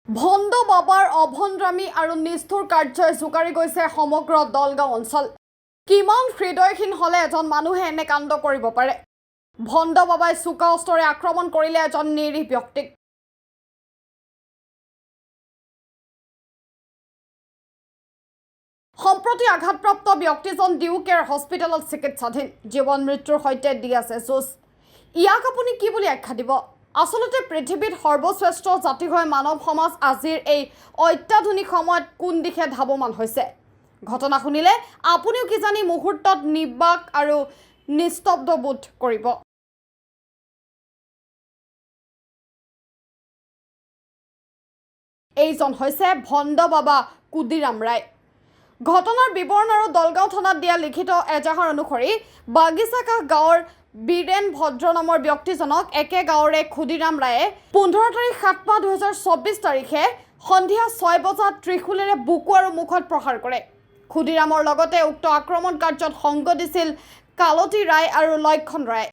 ভণ্ড বাবাৰ অভন্দ্ৰামী আৰু নিষ্ঠুৰ কাৰ্যই জোকাৰি গৈছে সমগ্ৰ দলগাঁও অঞ্চল। কিমান হৃদয়হীন হলে এজন মানুহে এনে কাণ্ড কৰিব পাৰে। ভণ্ড বাবাই চোকা অস্ত্ৰৰে আক্ৰমণ কৰিলে এজন নিৰীহ ব্যক্তিক। সম্প্ৰতি আঘাতপ্ৰাপ্ত ব্যক্তিজন ডিউকেৰ হস্পিটেলত চিকিৎসাধীন। জীৱন মৃত্যুৰ সৈতে দি আছে যুঁজ। ইয়াক আপুনি কি বুলি আখ্যা দিব? আসলতে পৃথিৱীত সৰ্বশ্ৰেষ্ঠ জাতি হৈ মানৱ সমাজ আজিৰ এই অত্যাধুনিক সময়ত কোন দিশে ধাৱমান হৈছে? ঘটনা শুনিলে আপুনিও কিজানি মুহূৰ্তত নিৰ্বাক আৰু নিস্তব্ধ বোধ কৰিব। এইজন হৈছে ভণ্ড বাবা কুদিৰাম ৰায়। ঘটনাৰ বিৱৰণ আৰু দলগাঁও থানাত দিয়া লিখিত এজাহাৰ অনুসৰি বাগিচাকাষ গাঁৱৰ বীৰেন ভদ্ৰ নামৰ ব্যক্তিজনক একে গাঁৱৰে ক্ষুদিৰাম ৰায়ে 15 তাৰিখ 7 মাহ 2024 তাৰিখে সন্ধিয়া 6 বজাত ত্ৰিশূলেৰে বুকু আৰু মুখত প্ৰহাৰ কৰে। ক্ষুদিৰামৰ লগতে উক্ত আক্ৰমণ কাৰ্যত সংগ দিছিল কালতী ৰায় আৰু লক্ষণ ৰায়।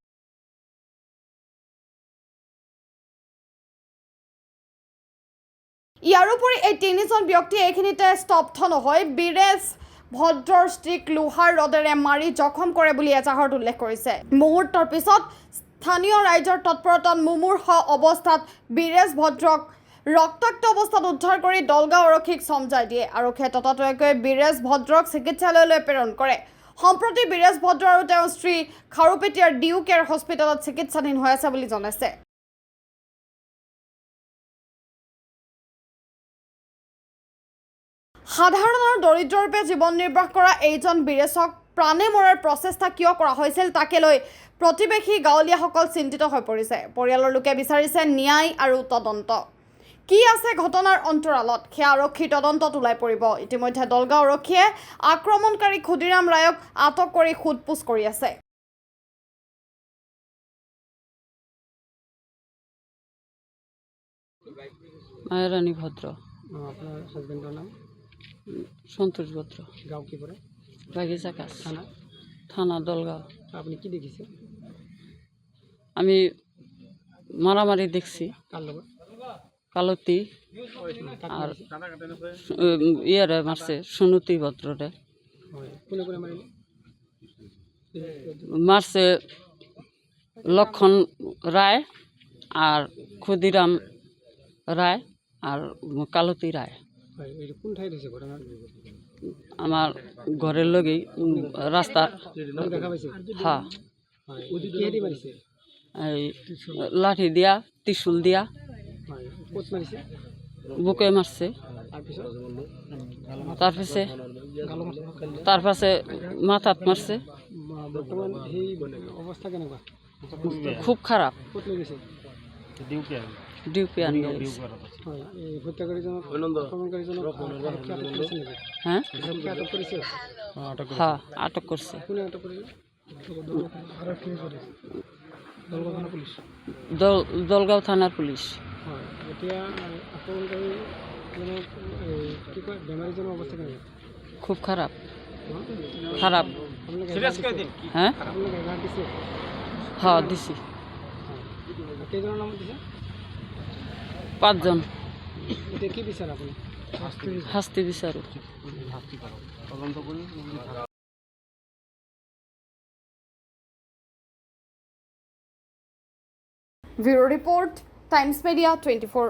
ইয়াৰোপৰি এই তিনিজন ব্যক্তি এইখিনিতে স্তব্ধ নহয়, বীৰেশ ভদ্ৰৰ স্ত্ৰীক লোহাৰ ৰডেৰে মাৰি জখম কৰে বুলি এজাহাৰত উল্লেখ কৰিছে। মুহূৰ্তৰ পিছত স্থানীয় ৰাইজৰ তৎপৰতাত মুমূৰ্ষ অৱস্থাত বীৰেশ ভদ্ৰক ৰক্তাক্ত অৱস্থাত উদ্ধাৰ কৰি দলগাঁও আৰক্ষীক চমজাই দিয়ে। আৰক্ষীয়ে ততাতৈয়াকৈ বীৰেশ ভদ্ৰক চিকিৎসালয়লৈ প্ৰেৰণ কৰে। সম্প্ৰতি বীৰেশ ভদ্ৰ আৰু তেওঁৰ স্ত্ৰী খাৰুপেটীয়াৰ ডিউকেৰ হস্পিটেলত চিকিৎসাধীন হৈ আছে বুলি জনাইছে। সাধাৰণ আৰু দৰিদ্ৰৰূপে জীৱন নিৰ্বাহ কৰা এইজন বীৰেশক প্ৰাণে মৰাৰ প্ৰচেষ্টা কিয় কৰা হৈছিল তাকে লৈ প্ৰতিবেশী গাঁৱলীয়াসকল চিন্তিত হৈ পৰিছে। পৰিয়ালৰ লোকে বিচাৰিছে ন্যায় আৰু তদন্ত। কি আছে ঘটনাৰ অন্তৰালত সেয়া আৰক্ষীৰ তদন্তত ওলাই পৰিব। ইতিমধ্যে দলগাঁও আৰক্ষীয়ে আক্ৰমণকাৰী ক্ষুদিৰাম ৰায়ক আটক কৰি সোধপোছ কৰি আছে। মায়ারানী ভদ্র। আপনার হাজবেন্ডের নাম? সন্তোষ ভদ্র। গাঁও কি পড়ে? বাগিচাকাষ থানা? থানা দলগাঁও। আপনি কি দেখেছেন? আমি মারামারি দেখছি, কার লগত? কালতি আর ইয়ারে মারছে সুনতি ভদ্ররে হয় কোনে কোনে মারিলে? মারছে লক্ষণ রায় আর ক্ষুদিরাম রায় আর কালতি রায়। হয় এটা কোন ঠাই হয়েছে ঘটনা? আমার ঘরের লগেই রাস্তার। নাম দেখা পাইছে? হ্যাঁ, হয় কে দি মারিছে? এই লাঠি দিয়া ত্রিশূল দিয়া হয় কোচ মারিছে? বুকে মারছে। তারপিছত তারপাশে মাথাত মারছে। বর্তমান এই অবস্থা কেনেকুৱা? খুব খাৰাপ। ক'ত লৈ গৈছে? ডিউপি আনি হয় এই হত্যাকাৰীজনক আক্ৰমণকাৰীজনক আৰক্ষী আটক কৰিছে নেকি? হ্যাঁ আৰক্ষী আটক কৰিছে? হ্যাঁ আটক কৰছে। কোনে আটক কৰিলে? আৰক্ষী দলগাঁও থানা পুলিচ। দলগাঁও থানাৰ পুলিশ। হয় এতিয়া আক্ৰমণকাৰীজনক কি কয় বেমাৰীজনৰ অৱস্থা কেনেকুৱা? খুব খাৰাপ খাৰাপ। হ্যাঁ আপোনালোকে এঘাৰ দিছে? হ্যাঁ দিছি। কেইজনৰ নামত দিছে? 5 জন। এতিয়া কি বিচাৰে আপুনি? শাস্তি বিচাৰো। Bureau report, times media 24।